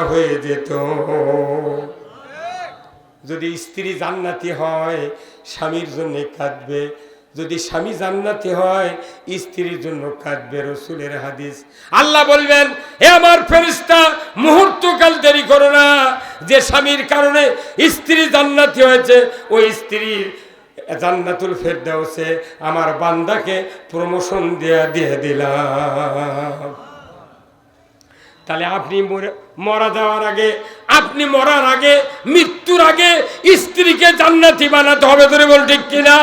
হয়ে যেত। যদি স্ত্রী জান্নাতি হয় স্বামীর জন্য কাঁদবে, যদি স্বামী জান্নাতি হয় স্ত্রীর জন্য কাঁদবে। রাসূলের হাদিস। আল্লাহ বলবেন, হে আমার ফেরেশতা, মুহূর্তকাল দেরি করো না, যে স্বামীর কারণে স্ত্রী জান্নাতি হয়েছে ওই স্ত্রীর জান্নাতুল ফেরদাউসে আমার বান্দাকে প্রমোশন দিয়ে দিলাম। তাহলে আপনি মরা যাওয়ার আগে, আপনি মরার আগে, মৃত্যুর আগে স্ত্রীকে জান্নাতি বানাতে হবে। ধরে বল ঠিক কিনা?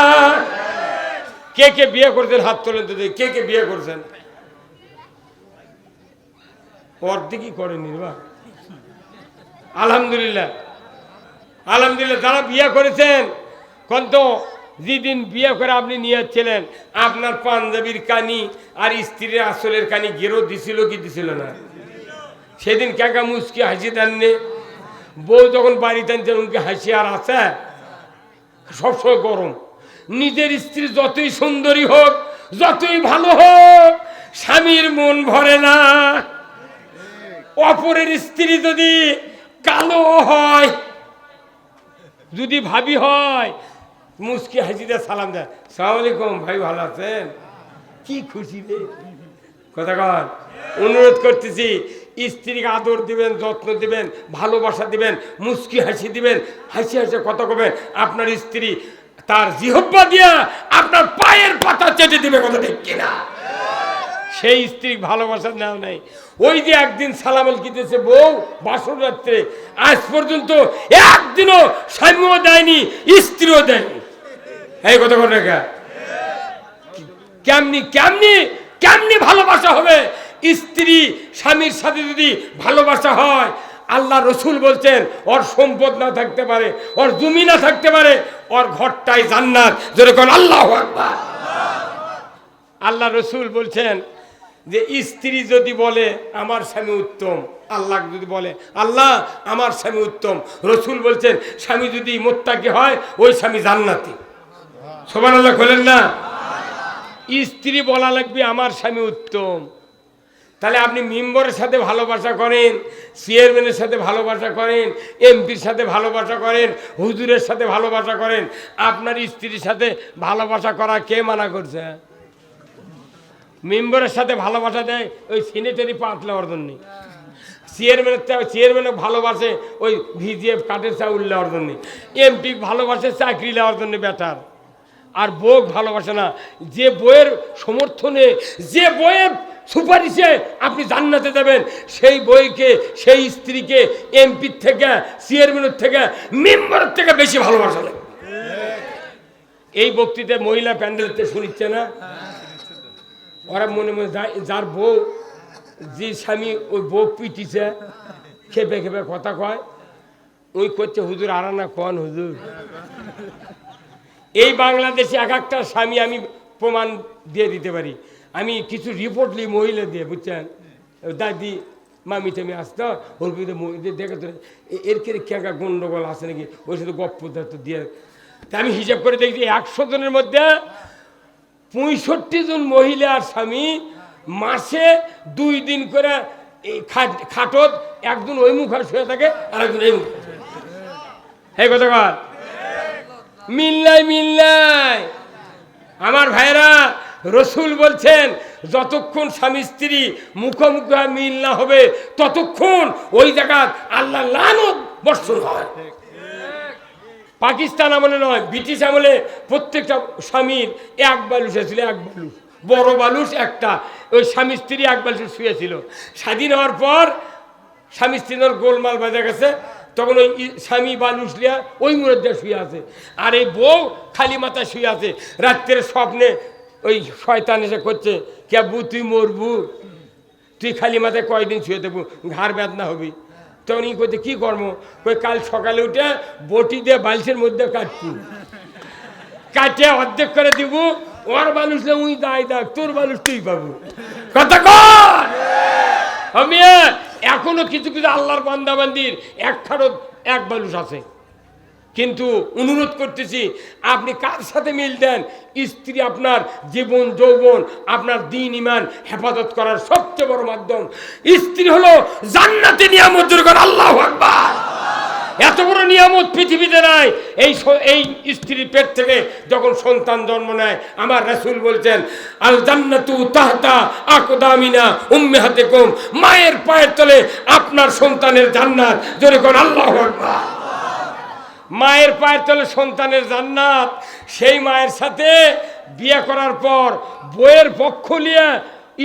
কে কে বিয়ে করছেন হাত তোলেন তো, কে কে বিয়ে করছেন? অর্ধেকই করেনি বা আলহামদুলিল্লাহ, আলহামদুলিল্লাহ। যারা বিয়ে করেছেন কত, যেদিন বিয়ে করে আপনি নিয়ে যাচ্ছিলেন আপনার পাঞ্জাবির কানি আর স্ত্রীর আসলের কানি গেরো দিছিল কি দিছিল না? সেদিন কাকা মুচকি হাসি দেননি? বউ যখন বাড়িতে আনছেন উনকে হাসি আর আছে? সবসময় গরম। নিজের স্ত্রী যতই সুন্দরী হোক, যতই ভালো হোক, স্বামীর মন ভরে না। অপরের স্ত্রী যদি কালো হয়, যদি ভাবি হয়, মুচকি হাসিতে সালাম দেয়, সালাম আলাইকুম ভাই, ভালো আছেন? কি খুশি রে কথা কন। অনুরোধ করতেছি, স্ত্রীকে আদর দিবেন, যত্ন দিবেন, ভালোবাসা দিবেন, মুচকি হাসি দিবেন, হাসি হাসি কথা কবেন। আপনার স্ত্রী তার জিহ্বা দিয়া আপনার পায়ের পাতা চেটে দিবে। কথা ঠিক কিনা? সেই স্ত্রী ভালোবাসা নাও নাই। ওই যে একদিন সালাম দিতেছে বউ বাসর রাত্রে, আজ পর্যন্ত একদিনও স্বামীও দেয়নি, স্ত্রীও দেয়নি। এই কথা কোন রেখা? কেমনি কেমনি কেমনি ভালোবাসা হবে? স্ত্রী স্বামীর সাথে যদি ভালোবাসা হয়, আল্লাহ রসুল বলছেন ওর সম্পদ না থাকতে পারে, ওর জমি না থাকতে পারে, ওর ঘরটাই জান্নাত। যেরকম আল্লাহু আকবার। আল্লাহ রসুল বলছেন যে স্ত্রী যদি বলে আমার স্বামী উত্তম, আল্লাহ যদি বলে আল্লাহ আমার স্বামী উত্তম, রসুল বলছেন স্বামী যদি মুত্তাকি হয় ওই স্বামী জান্নাতি। সুবহানাল্লাহ বলেন না? স্ত্রী বলা লাগবে আমার স্বামী উত্তম। তাহলে আপনি মেম্বারের সাথে ভালোবাসা করেন, চেয়ারম্যানের সাথে ভালোবাসা করেন, এমপির সাথে ভালোবাসা করেন, হুজুরের সাথে ভালোবাসা করেন, আপনার স্ত্রীর সাথে ভালোবাসা করা কে মানা করছে? মেম্বারের সাথে ভালোবাসা দেয় ওই সিনেটারি পাট নেওয়ার জন্য, চেয়ারম্যান ভালোবাসে ওই ভিজিএফ কাঠের চাউল নেওয়ার জন্য, এমপি ভালোবাসে চাকরি নেওয়ার জন্য বেটার। আর বউ ভালোবাসে না। যে বইয়ের সমর্থনে, যে বইয়ের সুপারিশে আপনি জান্নাতে যাবেন, সেই বইকে, সেই স্ত্রীকে এমপির থেকে, চেয়ারম্যানের থেকে, মেম্বারের থেকে বেশি ভালোবাসা লাগে। এই বক্তৃতায় মহিলা প্যান্ডেলতে শুনিচ্ছে না? ওরা মনে মনে যার বউ, যে স্বামী ওই বউ পিটিছে, খেপে খেপে কথা কয়, ওই করছে হুজুর আরানা কন হুজুর। এই বাংলাদেশে এক একটা স্বামী আমি প্রমাণ দিয়ে দিতে পারি। আমি কিছু রিপোর্ট নিই মহিলা দিয়ে, বুঝছেন? দাদি মামি টামি আসতো ওর বিরুদ্ধে দেখে তো এর কেঁকা গন্ডগোল আছে নাকি, ওই সাথে গপ্প দিয়ে। তা আমি হিসাব করে দেখছি 100 জনের মধ্যে 65 জন মহিলা আর স্বামী মাসে 2 দিন করে এই খাটত একজন ওই মুখে শুয়ে থাকে আর একজন এই মুখে। এই কথা কর মিল্লাই আমার ভাইরা। রসুল বলছেন যতক্ষণ স্বামী স্ত্রী মুখোমুখি মিল না হবে ততক্ষণ ওই জায়গা আল্লাহ লানত বর্ষণ হয়। পাকিস্তান আমলে নয়, ব্রিটিশ আমলে প্রত্যেকটা স্বামীর এক বালুস ছিল, এক বালুস, বড় বালুস একটা, ওই স্বামী স্ত্রী এক বালুস শুয়েছিল। স্বাধীন হওয়ার পর স্বামী স্ত্রীর গোলমাল বাজা গেছে, তখন ওই স্বামী বালুস লিয়া ওই মধ্যে শুয়ে আছে, আর এই বউ খালি মাথায় শুয়ে আছে। রাত্রের স্বপ্নে ওই শয়তান এসে করছে, কেবু তুই মরবু, তুই খালি মাথায় কয়দিন শুয়ে দেবো, ঘাড় বেদনা হবি। তখন ই করতে কী কর্ম, ওই কাল সকালে উঠে বটি দিয়ে বালিশের মধ্যে কাটবি, কাটে অর্ধেক করে দিব, ওর বালুস উই দায় দাগ, তোর বালুস তুই পাবো। কথা কর আমি এখনো কিছু কিছু আল্লাহর বান্দাবান্দির এক খারত এক বালুস আছে, কিন্তু অনুরোধ করতেছি, আপনি কার সাথে মিল দেন? স্ত্রী আপনার জীবন যৌবন, আপনার দিন ইমান হেফাজত করার সবচেয়ে বড় মাধ্যম। স্ত্রী হলো জান্নাতি নিয়ামত। আল্লাহু আকবার। এত বড় নিয়ামত পৃথিবীতে নাই। এই স্ত্রীর পেট থেকে যখন সন্তান জন্ম নেয়, আমার রাসূল বলছেন, আল জান্নাতু তাহতা আকদামিনা উম্মাহাতিকুম, মায়ের পায়ের তলে আপনার সন্তানের জান্নাত। জোরে কোন আল্লাহু আকবার। মায়ের পায়ের তলে সন্তানের জান্নাত। সেই মায়ের সাথে বিয়ে করার পর বইয়ের পক্ষ লিয়া,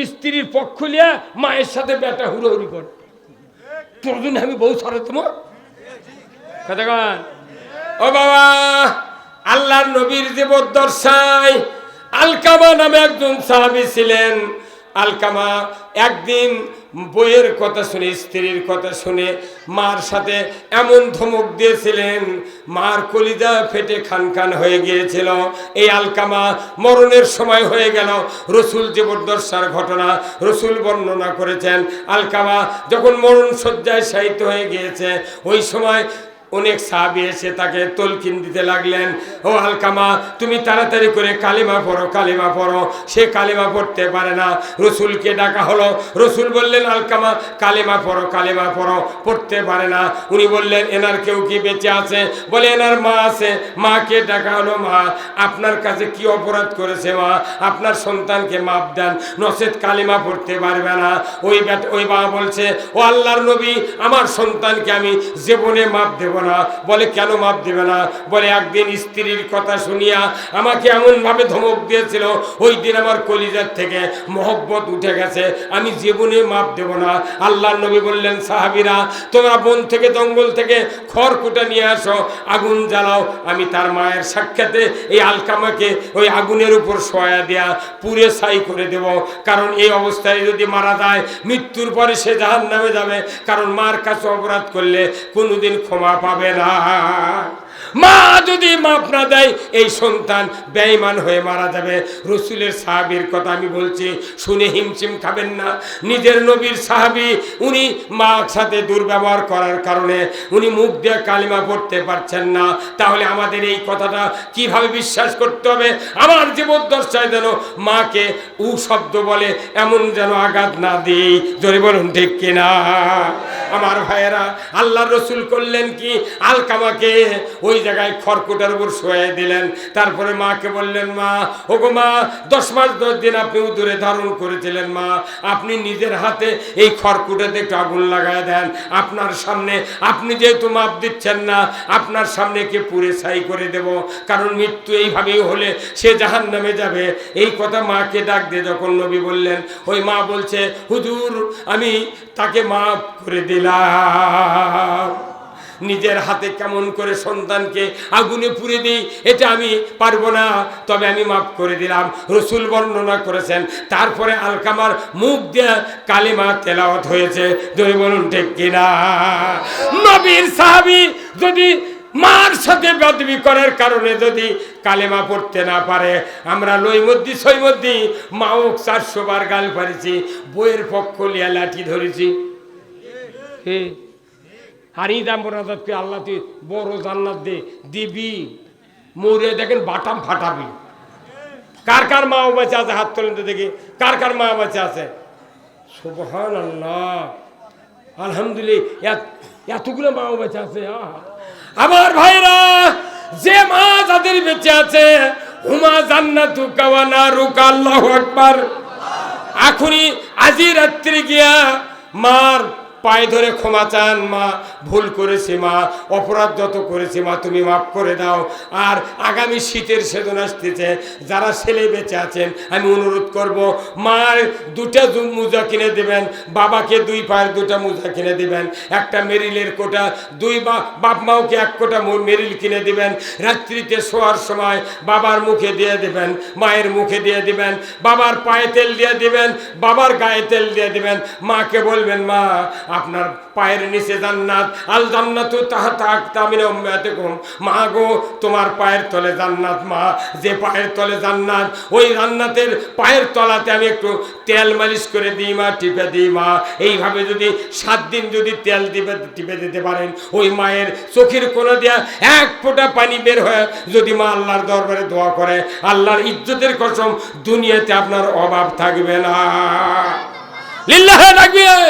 স্ত্রীর পক্ষ লিয়া মায়ের সাথে বেটা হুড়োহুড়ি করে, তোরদিন আমি বউ ছাড়ে তোমার কথা কন। ও বাবা, আল্লাহর নবীর জীবদ্দশায় আলকামা নামে একজন সাহাবী ছিলেন। আলকামা একদিন বইয়ের কথা শুনে, স্ত্রীর কথা শুনে মার সাথে এমন ধমক দিয়েছিলেন, মার কলিজা ফেটে খান খান হয়ে গিয়েছিল। এই আলকামা মরণের সময় হয়ে গেল। রসুল জীবদ্দশার ঘটনা রসুল বর্ণনা করেছেন। আলকামা যখন মরণ শয্যায় শায়িত হয়ে গিয়েছে, ওই সময় অনেক সাহাবী এসে তাকে তলকিন দিতে লাগলেন, ও আলকামা তুমি তাড়াতাড়ি করে কালিমা পড়ো, কালিমা পড়ো। সে কালিমা পড়তে পারে না। রসুলকে ডাকা হলো। রসুল বললেন, আলকামা কালিমা পড়ো, কালিমা পড়ো। পড়তে পারে না। উনি বললেন, এনার কেউ কি বেঁচে আছে? বলে, এনার মা আছে। মাকে ডাকা হলো, মা আপনার কাছে কি অপরাধ করেছে মা? আপনার সন্তানকে মাপ দেন, নচেত কালিমা পড়তে পারবে না। ওই মা বলছে, ও আল্লাহর নবী, আমার সন্তানকে আমি জীবনে মাপ দেব না। বলে, কেন মাপ দেবে না? বলে, একদিন স্ত্রীর কথা শুনিয়া আমাকে এমন ভাবে ধমক দিয়েছিল, ওই দিন আমার কলিজার থেকে মহব্বত উঠে গেছে, আমি জীবনে মাপ দেব না। আল্লাহর নবী বললেন, সাহাবীরা তোমরা বন থেকে জঙ্গল থেকে খড়কুটা নিয়ে আসো, আগুন জ্বালাও, আমি তার মায়ের সাক্ষাতে এই আলকামাকে ওই আগুনের উপর শোয়া দেয়া পুড়ে ছাই করে দেব। কারণ এই অবস্থায় যদি মারা যায়, মৃত্যুর পরে সে জাহান্নামে যাবে। কারণ মার কাছে অপরাধ করলে কোনোদিন ক্ষমা পাবে না। মা যদি মাপ না দেয়, এই সন্তান বেঈমান হয়ে মারা যাবে। রসুলের সাহাবীর কথা আমি বলছি, শুনে হিমশিম খাবেন না। নিজের নবীর সাহাবী, উনি মার সাথে দুর্ব্যবহার করার কারণে উনি মুখ দিয়ে কালিমা পড়তে পারছেন না। তাহলে আমাদের এই কথাটা কিভাবে বিশ্বাস করতে হবে? আমার জীবদ্দশায় যেন মাকে উ শব্দ বলে এমন যেন আঘাত না দিই। জোরে বলুন ঠিক কিনা? আমার ভাইয়েরা, আল্লাহর রসুল করলেন কি, আলকামাকে ওই জায়গায় খড়কুটার উপর শোয়াই দিলেন। তারপরে মাকে বললেন, মা, ওগো মা, 10 মাস 10 দিন আপনি উদরে ধারণ করেছিলেন, মা আপনি নিজের হাতে এই খড়কুটাতে একটু আগুন লাগায় দেন। আপনার সামনে, আপনি যেহেতু মাপ দিচ্ছেন না, আপনার সামনে কে পুড়ে ছাই করে দেব। কারণ মৃত্যু এইভাবেই হলে সে জাহান্নামে যাবে। এই কথা মাকে ডাক দিয়ে যখন নবী বললেন, ওই মা বলছে, হুজুর আমি তাকে মাফ করে দিলাম। নিজের হাতে কেমন করে সন্তানকে আগুনে পুড়ে দিই, এটা আমি পারবো না, তবে আমি মাফ করে দিলাম। রসুল বর্ণনা করেছেন। তারপরে আলকামার মুখ দিয়ে কালিমা তেলাওয়াত হয়েছে। যদি বলুন ঠিক কিনা? নবীর সাহাবী যদি মার সাথে বেয়াদবি করার কারণে যদি কালেমা পড়তে না পারে, আমরা লইমদ্দি সইমদ্দি মাও 400 বার গাল পারেছি, বইয়ের পক্ষ লিয়া লাঠি ধরেছি। হারিয়ে দাম বরাদাতকে আল্লাহ তুই বড় জান্নাত দিবি, মরে দেখেন বাটাম ফাটাবি। কার কার মা বেঁচে আছে হাত তোলেন তো দেখি, কার কার মা বেঁচে আছে? সুবহানাল্লাহ, আলহামদুলিল্লাহ, এতগুলো মা বেঁচে আছে। আমার ভাইরা, যে মা যাদের বেঁচে আছে, হুমা জান্নাতুকা ওয়া নারুকা। আল্লাহু আকবার। এখনই আজি রাত্রি গিয়া মার পায়ে ধরে ক্ষমা চান, মা ভুল করেছি, মা অপরাধ যত করেছি মা তুমি মাফ করে দাও। আর আগামী শীতের সেজন আসতেছে, যারা ছেলে বেঁচে আছেন আমি অনুরোধ করব, মার 2টা মোজা কিনে দেবেন, বাবাকে 2 পায়ের 2টা মোজা কিনে দিবেন, একটা মেরিলের কোটা, 2 বাপ মাওকে 1 কোটা মেরিল কিনে দিবেন। রাত্রিতে শোয়ার সময় বাবার মুখে দিয়ে দিবেন, মায়ের মুখে দিয়ে দিবেন, বাবার পায়ে তেল দিয়ে দিবেন, বাবার গায়ে তেল দিয়ে দিবেন। মাকে বলবেন, মা আপনার পায়ের নিচে জান্নাত, আল জান্নাতু তাহতা আকদামিনা উম্মাতিকুম, মা গো তোমার পায়ের তলে জান্নাত। মা, যে পায়ের তলে জান্নাত, ওই জান্নাতের পায়ের তলাতে আমি একটু তেল মালিশ করে দিই মা, টিপে দিই মা। এইভাবে যদি 7 দিন যদি তেল টিপে দিতে পারেন, ওই মায়ের চোখের কোণা দিয়া এক ফোঁটা পানি বের হয়ে যদি মা আল্লাহর দরবারে দোয়া করে, আল্লাহর ইজ্জতের কসম দুনিয়াতে আপনার অভাব থাকবে না। লিল্লাহে তাকবীর।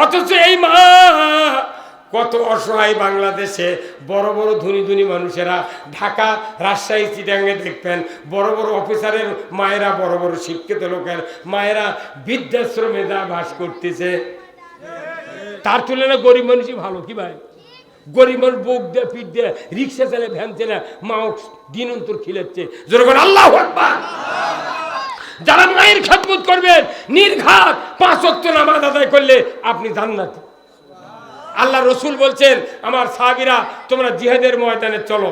অথচ এই মা কত অসহায় বাংলাদেশে বড় বড় ধনী ধনী মানুষেরা, ঢাকা, রাজশাহী, চিটাঙ্গে দেখবেন বড় বড় অফিসারের মায়েরা, বড় বড় শিক্ষিত লোকের মায়েরা বৃদ্ধাশ্রমে যা বাস করতেছে, তার তুলনায় গরিব মানুষই ভালো। কি ভাই? গরিব মানুষ বুক দিয়ে পিঠ দিয়ে রিক্সা চালে, ভ্যান চালে, মাও দিন অন্তর খিলাচ্ছে। যেরকম আল্লাহু আকবার। যারা মায়ের খেদমত করবেন নির্ঘাত 5 ওয়াক্ত নামাজ আদায় করলে আপনি জান্নাত। আল্লাহ রসুল বলছেন, আমার সাহাবীরা তোমরা জিহাদের ময়দানে চলো।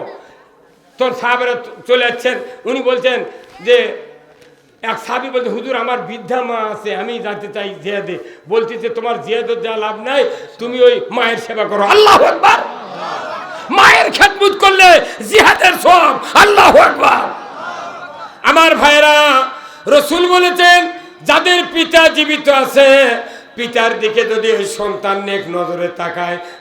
তোর সাহাবীরা চলে যাচ্ছেন, উনি বলছেন যে, এক সাহাবী বলছে, হুজুর আমার বৃদ্ধা মা আছে, আমি যেতে চাই জিহাদে। বলতেছে তোমার জিহাদের যা লাভ নাই, তুমি ওই মায়ের সেবা করো। আল্লাহু আকবার। মায়ের খেদমত করলে জিহাদের সওয়াব। আল্লাহু আকবার। আমার ভাইরা, রসুল বলেছেন যাদের পিতা জীবিত আছে, পিতার দিকে যদি ওই সন্তান নেক নজরে তাকায়,